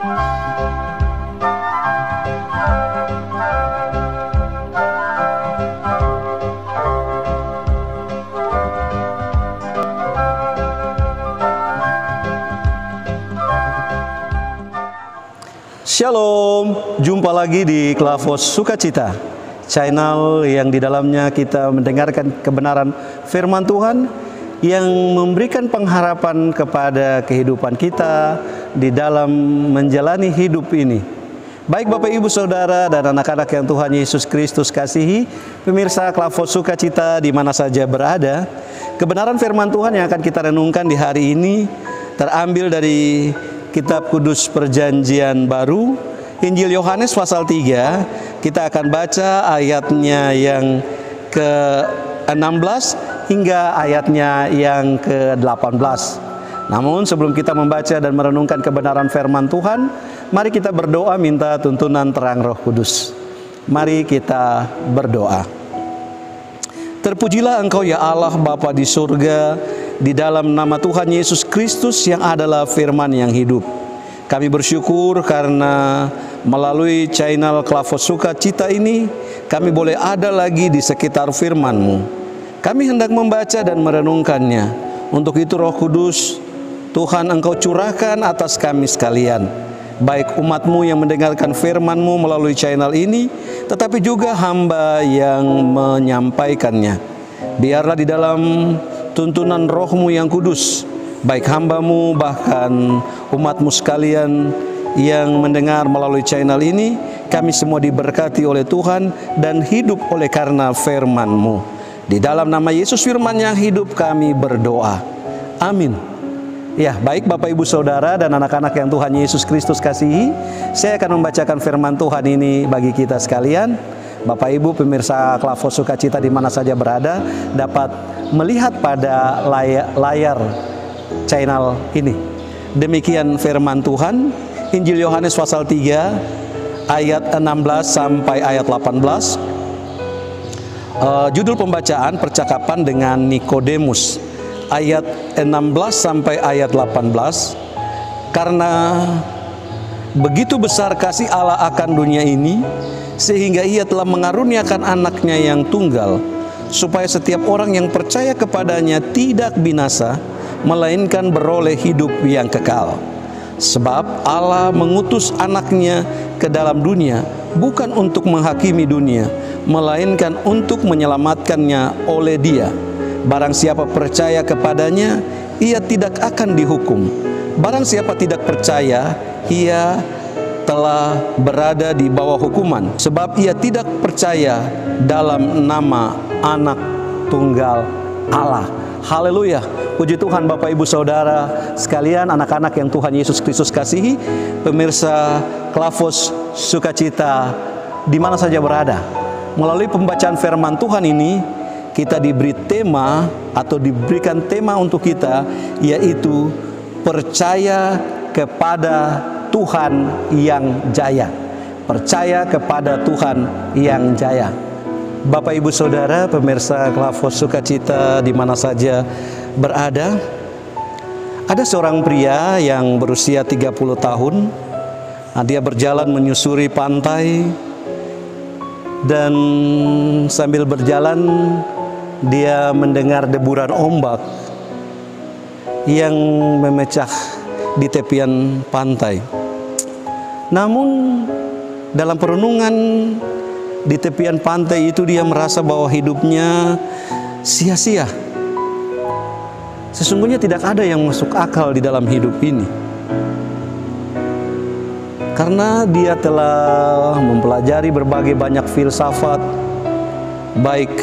Shalom, jumpa lagi di Klavos Sukacita, channel yang di dalamnya kita mendengarkan kebenaran firman Tuhan yang memberikan pengharapan kepada kehidupan kita di dalam menjalani hidup ini. Baik Bapak Ibu Saudara dan anak-anak yang Tuhan Yesus Kristus kasihi, pemirsa Klavos Sukacita di mana saja berada, kebenaran firman Tuhan yang akan kita renungkan di hari ini terambil dari Kitab Kudus Perjanjian Baru, Injil Yohanes pasal 3. Kita akan baca ayatnya yang ke-16 hingga ayatnya yang ke-18. Namun sebelum kita membaca dan merenungkan kebenaran firman Tuhan, mari kita berdoa minta tuntunan terang Roh Kudus. Mari kita berdoa. Terpujilah Engkau ya Allah Bapa di surga, di dalam nama Tuhan Yesus Kristus yang adalah firman yang hidup. Kami bersyukur karena melalui channel Klavos Sukacita ini, kami boleh ada lagi di sekitar firman-Mu. Kami hendak membaca dan merenungkannya. Untuk itu Roh Kudus, Tuhan Engkau curahkan atas kami sekalian, baik umat-Mu yang mendengarkan firman-Mu melalui channel ini, tetapi juga hamba yang menyampaikannya. Biarlah di dalam tuntunan Roh-Mu yang kudus, baik hamba-Mu bahkan umat-Mu sekalian yang mendengar melalui channel ini, kami semua diberkati oleh Tuhan dan hidup oleh karena firman-Mu. Di dalam nama Yesus firman yang hidup kami berdoa. Amin. Ya, baik Bapak Ibu Saudara dan anak-anak yang Tuhan Yesus Kristus kasihi, saya akan membacakan firman Tuhan ini bagi kita sekalian. Bapak Ibu pemirsa Klavos Sukacita di mana saja berada dapat melihat pada layar channel ini. Demikian firman Tuhan, Injil Yohanes pasal 3 ayat 16 sampai ayat 18. Judul pembacaan percakapan dengan Nikodemus, ayat 16 sampai ayat 18. Karena begitu besar kasih Allah akan dunia ini, sehingga Ia telah mengaruniakan anaknya yang tunggal, supaya setiap orang yang percaya kepadanya tidak binasa, melainkan beroleh hidup yang kekal. Sebab Allah mengutus anaknya ke dalam dunia, bukan untuk menghakimi dunia, melainkan untuk menyelamatkannya oleh Dia. Barang siapa percaya kepadanya, ia tidak akan dihukum. Barang siapa tidak percaya, ia telah berada di bawah hukuman, sebab ia tidak percaya dalam nama Anak Tunggal Allah. Haleluya. Puji Tuhan Bapak Ibu Saudara sekalian, anak-anak yang Tuhan Yesus Kristus kasihi, pemirsa Klavos Sukacita di mana saja berada. Melalui pembacaan firman Tuhan ini, kita diberi tema atau diberikan tema untuk kita, yaitu percaya kepada Tuhan yang jaya. Percaya kepada Tuhan yang jaya. Bapak Ibu Saudara pemirsa Klavos Sukacita di mana saja berada, ada seorang pria yang berusia 30 tahun. Dia berjalan menyusuri pantai, dan sambil berjalan dia mendengar deburan ombak yang memecah di tepian pantai. Namun dalam perenungan di tepian pantai itu, dia merasa bahwa hidupnya sia-sia. Sesungguhnya tidak ada yang masuk akal di dalam hidup ini, karena dia telah mempelajari berbagai banyak filsafat, baik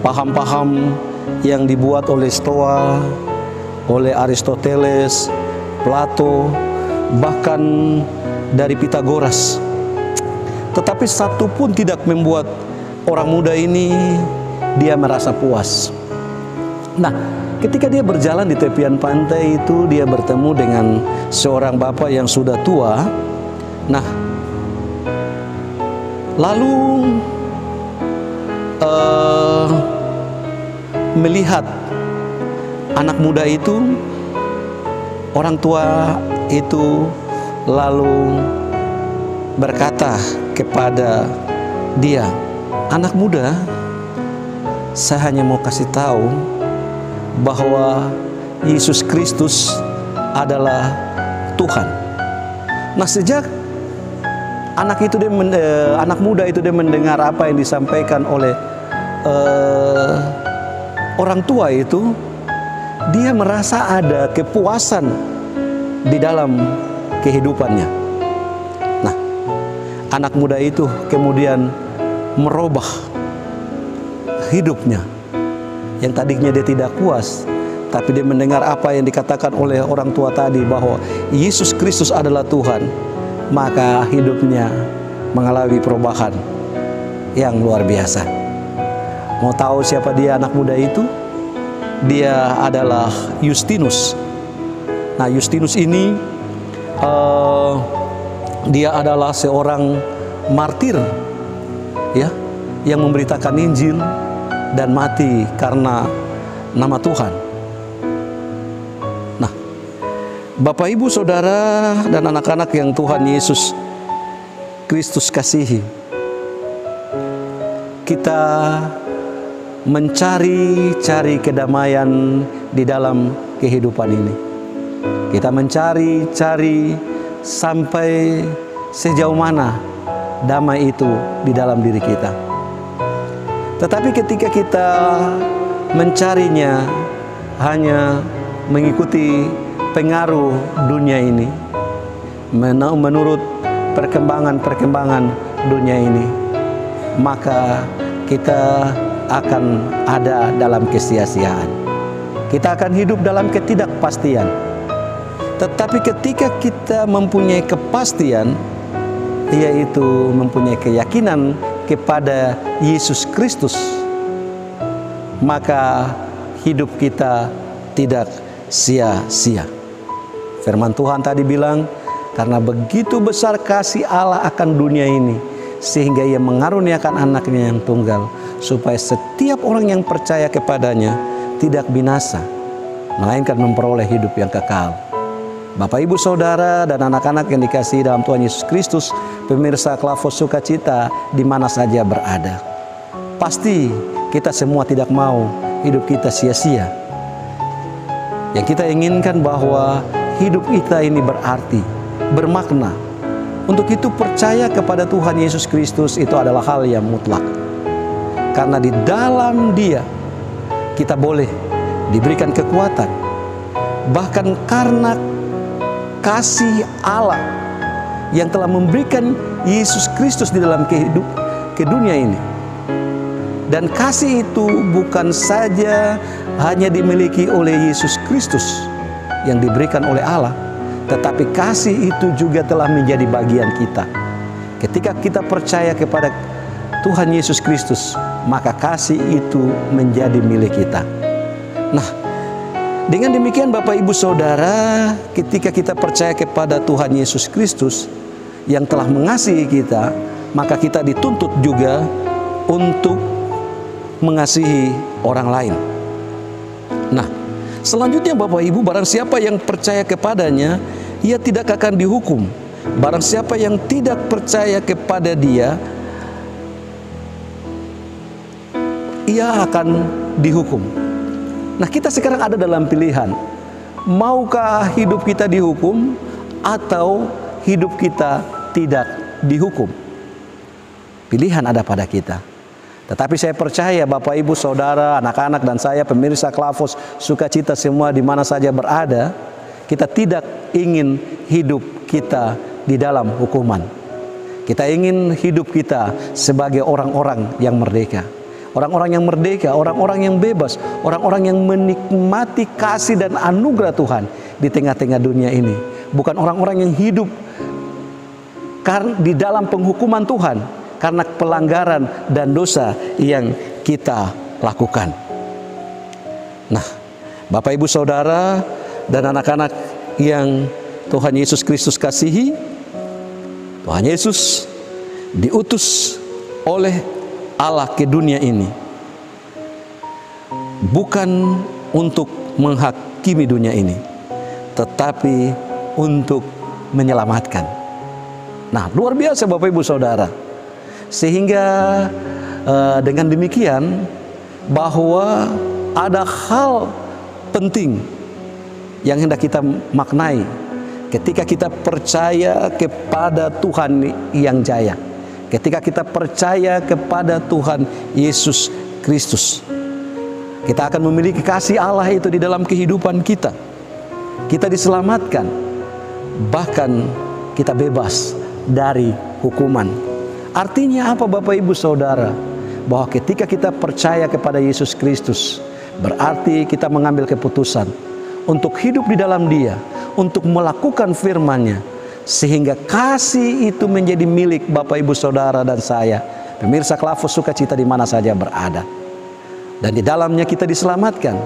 paham-paham yang dibuat oleh Stoa, oleh Aristoteles, Plato, bahkan dari Pitagoras. Tetapi satu pun tidak membuat orang muda ini dia merasa puas. Nah, ketika dia berjalan di tepian pantai itu, dia bertemu dengan seorang bapak yang sudah tua. Nah, lalu melihat anak muda itu, orang tua itu lalu berkata kepada dia, "Anak muda, saya hanya mau kasih tahu bahwa Yesus Kristus adalah Tuhan." Nah, sejak anak muda itu dia mendengar apa yang disampaikan oleh orang tua itu, dia merasa ada kepuasan di dalam kehidupannya. Nah, anak muda itu kemudian merubah hidupnya. Yang tadinya dia tidak puas, tapi dia mendengar apa yang dikatakan oleh orang tua tadi bahwa Yesus Kristus adalah Tuhan, maka hidupnya mengalami perubahan yang luar biasa. Mau tahu siapa dia anak muda itu? Dia adalah Justinus. Nah, Justinus ini dia adalah seorang martir, ya, yang memberitakan Injil dan mati karena nama Tuhan. Nah, Bapak, Ibu, Saudara, dan anak-anak yang Tuhan Yesus Kristus kasihi, kita mencari kedamaian di dalam kehidupan ini. Kita mencari sampai sejauh mana damai itu di dalam diri kita. Tetapi ketika kita mencarinya hanya mengikuti pengaruh dunia ini, menurut perkembangan dunia ini, maka kita akan ada dalam kesia-siaan. Kita akan hidup dalam ketidakpastian. Tetapi ketika kita mempunyai kepastian, yaitu mempunyai keyakinan kepada Yesus Kristus, maka hidup kita tidak sia-sia. Firman Tuhan tadi bilang, karena begitu besar kasih Allah akan dunia ini, sehingga Ia mengaruniakan anaknya yang tunggal, supaya setiap orang yang percaya kepadanya tidak binasa, melainkan memperoleh hidup yang kekal. Bapak, Ibu, Saudara, dan anak-anak yang dikasihi dalam Tuhan Yesus Kristus, pemirsa Klavos Sukacita di mana saja berada, pasti kita semua tidak mau hidup kita sia-sia. Yang kita inginkan bahwa hidup kita ini berarti, bermakna. Untuk itu percaya kepada Tuhan Yesus Kristus itu adalah hal yang mutlak. Karena di dalam Dia kita boleh diberikan kekuatan. Bahkan karena kasih Allah yang telah memberikan Yesus Kristus di dalam ke dunia ini. Dan kasih itu bukan saja hanya dimiliki oleh Yesus Kristus yang diberikan oleh Allah, tetapi kasih itu juga telah menjadi bagian kita. Ketika kita percaya kepada Tuhan Yesus Kristus, maka kasih itu menjadi milik kita. Nah, dengan demikian Bapak, Ibu, Saudara, ketika kita percaya kepada Tuhan Yesus Kristus yang telah mengasihi kita, maka kita dituntut juga untuk mengasihi orang lain. Nah, selanjutnya Bapak, Ibu, barang siapa yang percaya kepadanya, ia tidak akan dihukum. Barang siapa yang tidak percaya kepada Dia, ia akan dihukum. Nah, kita sekarang ada dalam pilihan. Maukah hidup kita dihukum atau hidup kita tidak dihukum? Pilihan ada pada kita. Tetapi saya percaya Bapak, Ibu, Saudara, anak-anak, dan saya pemirsa Klavos Sukacita semua di mana saja berada, kita tidak ingin hidup kita di dalam hukuman. Kita ingin hidup kita sebagai orang-orang yang merdeka. Orang-orang yang merdeka, orang-orang yang bebas, orang-orang yang menikmati kasih dan anugerah Tuhan di tengah-tengah dunia ini. Bukan orang-orang yang hidup di dalam penghukuman Tuhan karena pelanggaran dan dosa yang kita lakukan. Nah, Bapak, Ibu, Saudara, dan anak-anak yang Tuhan Yesus Kristus kasihi, Tuhan Yesus diutus oleh Allah ke dunia ini bukan untuk menghakimi dunia ini, tetapi untuk menyelamatkan. Nah, luar biasa Bapak Ibu Saudara. Sehingga dengan demikian bahwa ada hal penting yang hendak kita maknai ketika kita percaya kepada Tuhan yang jaya, ketika kita percaya kepada Tuhan Yesus Kristus. Kita akan memiliki kasih Allah itu di dalam kehidupan kita. Kita diselamatkan, bahkan kita bebas dari hukuman. Artinya apa Bapak Ibu Saudara? Bahwa ketika kita percaya kepada Yesus Kristus, berarti kita mengambil keputusan untuk hidup di dalam Dia, untuk melakukan firman-Nya, sehingga kasih itu menjadi milik Bapak Ibu Saudara dan saya, pemirsa Klavos Sukacita di mana saja berada. Dan di dalamnya kita diselamatkan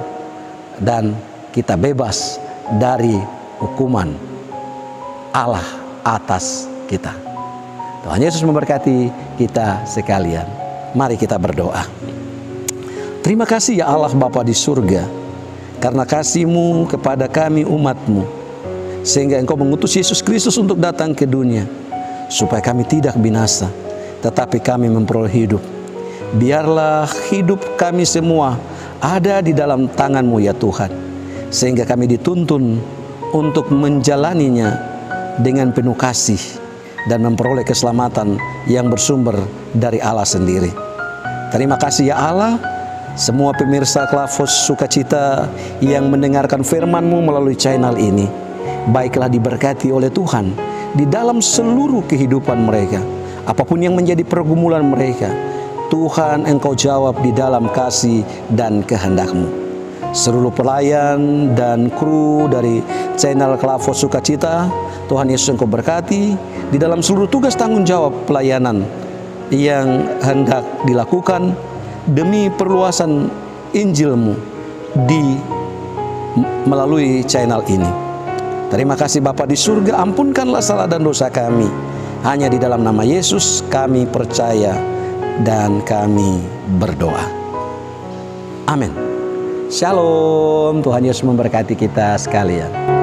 dan kita bebas dari hukuman Allah atas kita. Tuhan Yesus memberkati kita sekalian. Mari kita berdoa. Terima kasih ya Allah Bapa di surga, karena kasih-Mu kepada kami umat-Mu, sehingga Engkau mengutus Yesus Kristus untuk datang ke dunia, supaya kami tidak binasa, tetapi kami memperoleh hidup. Biarlah hidup kami semua ada di dalam tangan-Mu ya Tuhan, sehingga kami dituntun untuk menjalaninya dengan penuh kasih dan memperoleh keselamatan yang bersumber dari Allah sendiri. Terima kasih ya Allah. Semua pemirsa Klavos Sukacita yang mendengarkan firman-Mu melalui channel ini, baiklah diberkati oleh Tuhan di dalam seluruh kehidupan mereka. Apapun yang menjadi pergumulan mereka, Tuhan Engkau jawab di dalam kasih dan kehendak-Mu. Seluruh pelayan dan kru dari channel Klavos Sukacita, Tuhan Yesus Engkau berkati di dalam seluruh tugas tanggung jawab pelayanan yang hendak dilakukan demi perluasan Injil-Mu melalui channel ini. Terima kasih Bapa di surga, ampunkanlah salah dan dosa kami. Hanya di dalam nama Yesus kami percaya dan kami berdoa. Amin. Shalom. Tuhan Yesus memberkati kita sekalian.